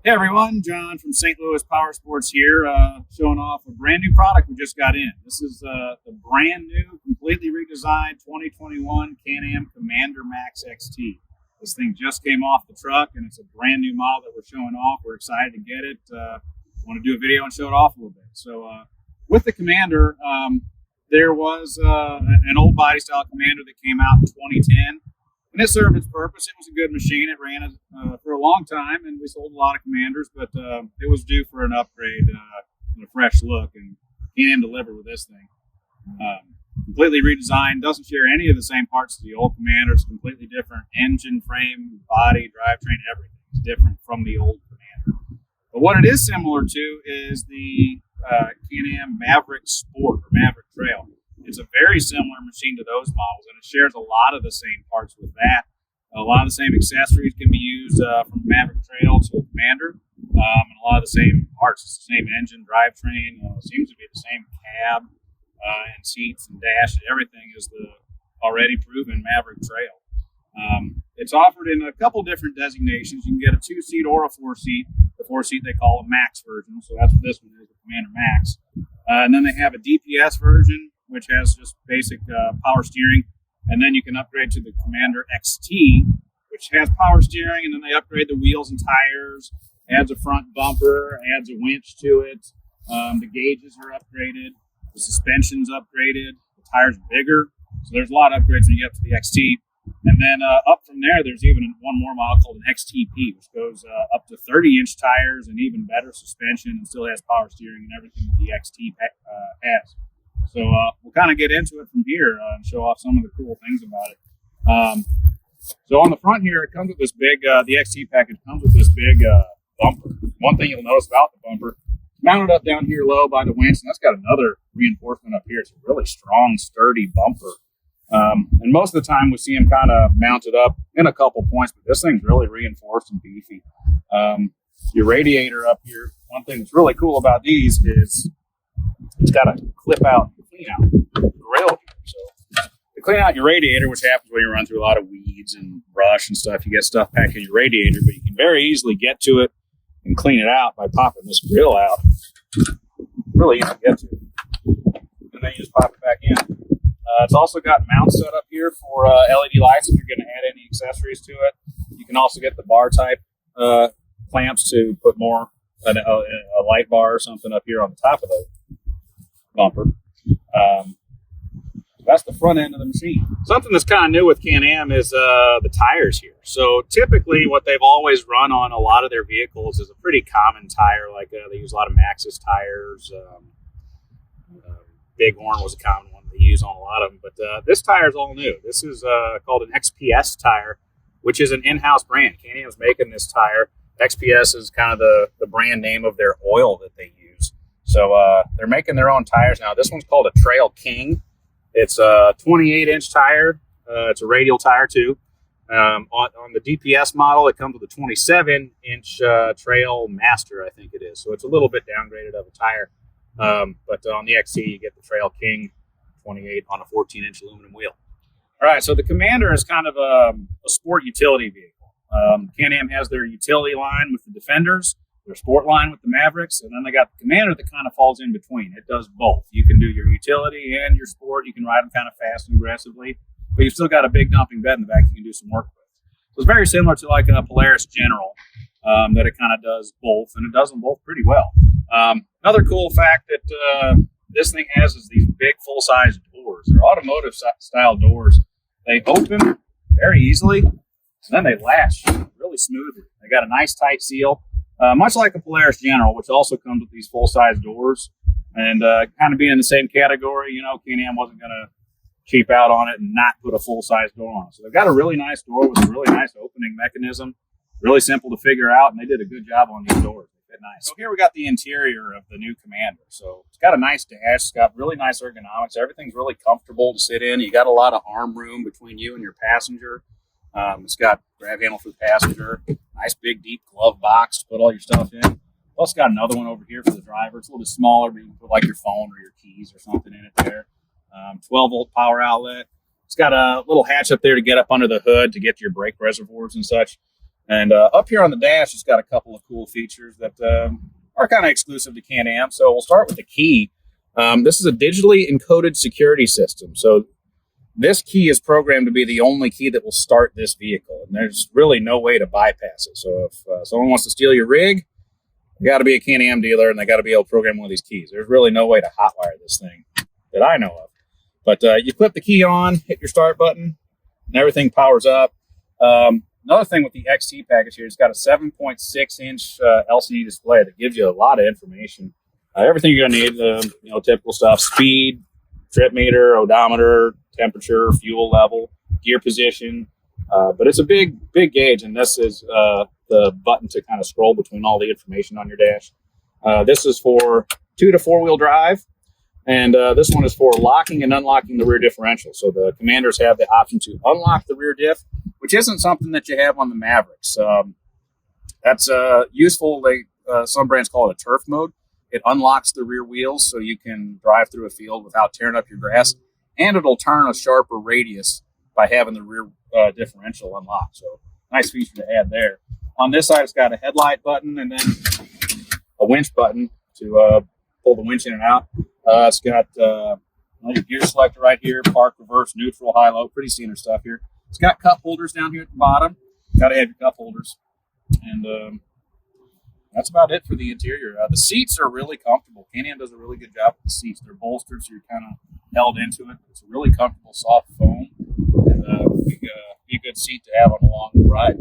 Hey everyone, John from St. Louis Powersports here, showing off a brand new product we just got in. This is the brand new, completely redesigned 2021 Can-Am Commander Max XT. This thing just came off the truck, and it's a brand new model that we're showing off. We're excited to get it. Want to do a video and show it off a little bit. So with the Commander, there was an old body style Commander that came out in 2010. And it served its purpose. It was a good machine. It ran for a long time, and we sold a lot of Commanders, but it was due for an upgrade and a fresh look, and Can-Am delivered with this thing. Completely redesigned, doesn't share any of the same parts as the old Commander. It's completely different engine, frame, body, drivetrain, everything. It's different from the old Commander. But what it is similar to is the Can-Am Maverick Sport or Maverick Trail. It's a very similar machine to those models, and it shares a lot of the same parts with that. A lot of the same accessories can be used from Maverick Trail to a Commander, and a lot of the same parts. It's the same engine, drivetrain, seems to be the same cab and seats and dash. Everything is the already proven Maverick Trail. It's offered in a couple different designations. You can get a 2-seat or a 4-seat. The 4-seat they call a Max version, so that's what this one is, the Commander Max. And then they have a DPS version, which has just basic power steering. And then you can upgrade to the Commander XT, which has power steering, and then they upgrade the wheels and tires, adds a front bumper, adds a winch to it. The gauges are upgraded, the suspension's upgraded, the tires are bigger. So there's a lot of upgrades when you get to the XT. And then up from there, there's even one more model called an XTP, which goes up to 30-inch tires and even better suspension, and still has power steering and everything that the XT has. So we'll kind of get into it from here and show off some of the cool things about it. So on the front here, it comes with this big, the XT package comes with this big bumper. One thing you'll notice about the bumper, it's mounted up down here low by the winch, and that's got another reinforcement up here. It's a really strong, sturdy bumper. And most of the time we see them kind of mounted up in a couple points, but this thing's really reinforced and beefy. Your radiator up here, one thing that's really cool about these is it's got a clip-out clean-out grill here. So to clean out your radiator, which happens when you run through a lot of weeds and brush and stuff, you get stuff packed in your radiator, but you can very easily get to it and clean it out by popping this grill out. Really easy to get to. And then you just pop it back in. It's also got mounts set up here for LED lights if you're going to add any accessories to it. You can also get the bar type clamps to put more, a light bar or something up here on the top of the bumper. That's the front end of the machine. Something that's kind of new with Can-Am is the tires here. So typically what they've always run on a lot of their vehicles is a pretty common tire. Like they use a lot of Maxxis tires. Bighorn was a common one they use on a lot of them. But this tire is all new. This is called an XPS tire, which is an in-house brand. Can-Am's making this tire. XPS is kind of the brand name of their oil that they use. So they're making their own tires now. This one's called a Trail King. It's a 28-inch tire. It's a radial tire too. On the DPS model, it comes with a 27-inch Trail Master, I think it is. So it's a little bit downgraded of a tire. But on the XT, you get the Trail King 28 on a 14-inch aluminum wheel. All right, so the Commander is kind of a sport utility vehicle. Can-Am has their utility line with the Defenders, their sport line with the Mavericks, and then they got the Commander that kind of falls in between. It does both. You can do your utility and your sport. You can ride them kind of fast and aggressively, but you've still got a big dumping bed in the back you can do some work with. So it's very similar to like a Polaris General, that it kind of does both, and it does them both pretty well. Another cool fact that this thing has is these big full-size doors. They're automotive-style doors. They open very easily, and then they latch really smoothly. They got a nice tight seal, much like a Polaris General, which also comes with these full-size doors. And kind of being in the same category, you know, Can-Am wasn't going to cheap out on it and not put a full-size door on it. So they've got a really nice door with a really nice opening mechanism. Really simple to figure out, and they did a good job on these doors. They fit nice. So here we got the interior of the new Commander. So it's got a nice dash. It's got really nice ergonomics. Everything's really comfortable to sit in. You got a lot of arm room between you and your passenger. It's got grab handle for the passenger. Nice big deep glove box to put all your stuff in. Plus, got another one over here for the driver. It's a little bit smaller, but you can put like your phone or your keys or something in it there. 12-volt power outlet. It's got a little hatch up there to get up under the hood to get to your brake reservoirs and such. And up here on the dash, it's got a couple of cool features that are kind of exclusive to Can-Am. So we'll start with the key. This is a digitally encoded security system. So this key is programmed to be the only key that will start this vehicle. And there's really no way to bypass it. So if someone wants to steal your rig, you got to be a Can-Am dealer, and they got to be able to program one of these keys. There's really no way to hotwire this thing that I know of. But you clip the key on, hit your start button, and everything powers up. Another thing with the XT package here, it's got a 7.6-inch LCD display that gives you a lot of information. Everything you're going to need, typical stuff: speed, trip meter, odometer, temperature, fuel level, gear position. But it's a big gauge, and this is the button to kind of scroll between all the information on your dash. This is for 2 to 4-wheel drive, and this one is for locking and unlocking the rear differential. So the Commanders have the option to unlock the rear diff, which isn't something that you have on the Mavericks. That's useful. Some brands call it a turf mode. It unlocks the rear wheels so you can drive through a field without tearing up your grass, and it'll turn a sharper radius by having the rear differential unlocked. So nice feature to add there. On this side, it's got a headlight button and then a winch button to pull the winch in and out. It's got your gear selector right here, park, reverse, neutral, high, low, pretty standard stuff here. It's got cup holders down here at the bottom. Got to have your cup holders. And that's about it for the interior. The seats are really comfortable. Can-Am does a really good job with the seats. They're bolstered, so you're kind of held into it. It's a really comfortable, soft foam. And be a good seat to have on a long ride.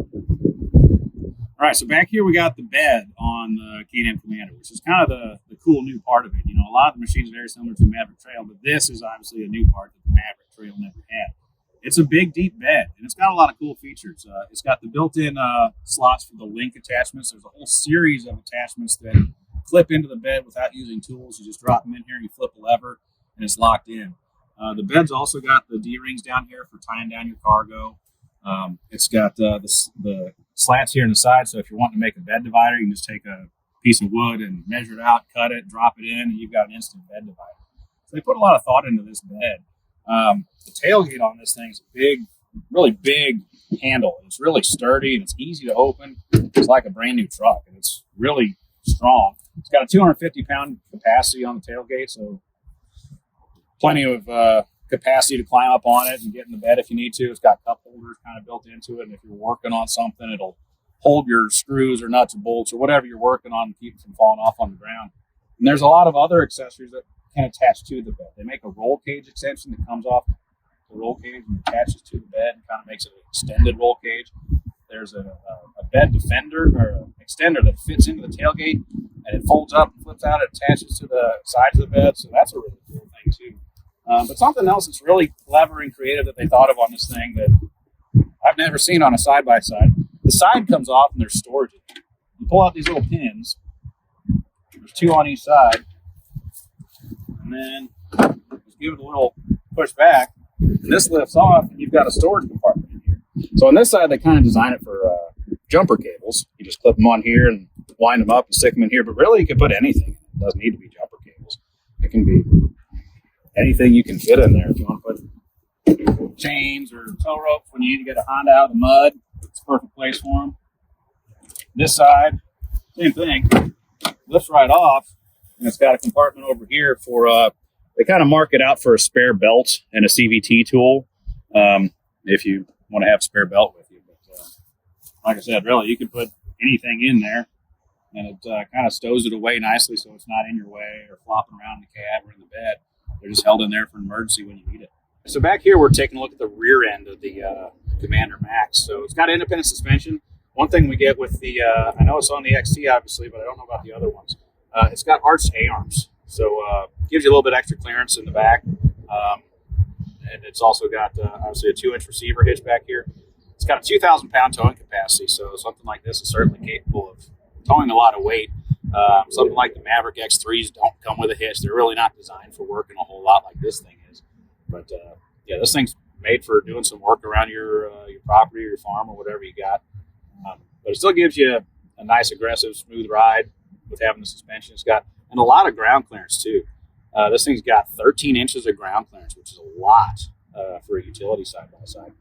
All right, so back here we got the bed on the Can-Am Commander, which is kind of the cool new part of it. A lot of the machines are very similar to Maverick Trail, but this is obviously a new part that the Maverick Trail never had. It's a big, deep bed, and it's got a lot of cool features. It's got the built-in slots for the link attachments. There's a whole series of attachments that clip into the bed without using tools. You just drop them in here, you flip a lever, and it's locked in. The bed's also got the D-rings down here for tying down your cargo. It's got the slats here on the side, so if you're wanting to make a bed divider, you can just take a piece of wood and measure it out, cut it, drop it in, and you've got an instant bed divider. So they put a lot of thought into this bed. The tailgate on this thing is a big, really big handle. It's really sturdy, and it's easy to open. It's like a brand new truck, and it's really strong. It's got a 250-pound capacity on the tailgate, so plenty of capacity to climb up on it and get in the bed if you need to. It's got cup holders kind of built into it, and if you're working on something, it'll hold your screws or nuts or bolts or whatever you're working on to keep it from falling off on the ground. And there's a lot of other accessories that can attach to the bed. They make a roll cage extension that comes off the roll cage and attaches to the bed and kind of makes it an extended roll cage. There's a bed defender or an extender that fits into the tailgate, and it folds up and flips out. It attaches to the sides of the bed, so that's a really cool thing too. But something else that's really clever and creative that they thought of on this thing that I've never seen on a side-by-side. The side comes off and there's storage in it. You pull out these little pins. There's 2 on each side. And then just give it a little push back. And this lifts off and you've got a storage compartment in here. So on this side, they kind of design it for jumper cables. You just clip them on here and wind them up and stick them in here. But really, you can put anything. It doesn't need to be jumper cables. It can be anything you can fit in there. If you want to put chains or tow ropes when you need to get a Honda out of the mud, it's a perfect place for them. This side, same thing. Lifts right off, and it's got a compartment over here for, they kind of mark it out for a spare belt and a CVT tool, if you want to have a spare belt with you. But like I said, really, you can put anything in there, and it kind of stows it away nicely so it's not in your way or flopping around in the cab or in the bed. They're just held in there for an emergency when you need it. So back here, we're taking a look at the rear end of the Commander Max. So it's got independent suspension. One thing we get with the, I know it's on the XT obviously, but I don't know about the other ones. It's got arched A-arms. So it gives you a little bit extra clearance in the back. And it's also got obviously a 2-inch receiver hitch back here. It's got a 2,000-pound towing capacity. So something like this is certainly capable of towing a lot of weight. Something like the Maverick X3s don't come with a hitch. They're really not designed for working a whole lot like this thing is. But yeah, this thing's made for doing some work around your property or your farm or whatever you got. But it still gives you a nice, aggressive, smooth ride with having the suspension. It's got and a lot of ground clearance too. This thing's got 13 inches of ground clearance, which is a lot for a utility side by side.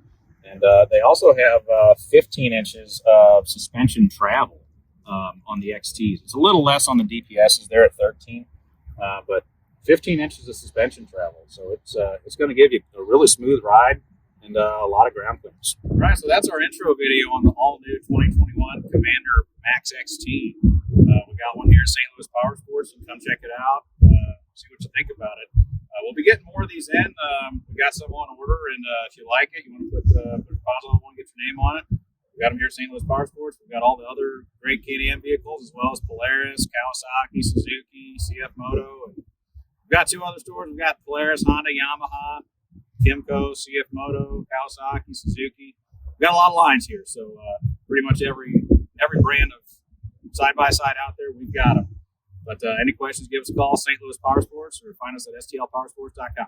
And they also have 15 inches of suspension travel on the XTs. It's a little less on the DPSs. They're at 13, but 15 inches of suspension travel. So it's going to give you a really smooth ride and a lot of ground clearance. All right, so that's our intro video on the all-new 2021 Commander Max XT. We got one here at St. Louis Powersports. You can come check it out, see what you think about it. We'll be getting more of these in. We got some on order, and if you like it, you want to put a deposit on one, get your name on it. We got them here at St. Louis Powersports. We've got all the other great Can-Am vehicles, as well as Polaris, Kawasaki, Suzuki, CF Moto. And we've got 2 other stores. We've got Polaris, Honda, Yamaha, Kimco, CF Moto, Kawasaki, Suzuki. We've got a lot of lines here, so pretty much every brand of side-by-side out there, we've got them. But any questions, give us a call, St. Louis Powersports, or find us at stlpowersports.com.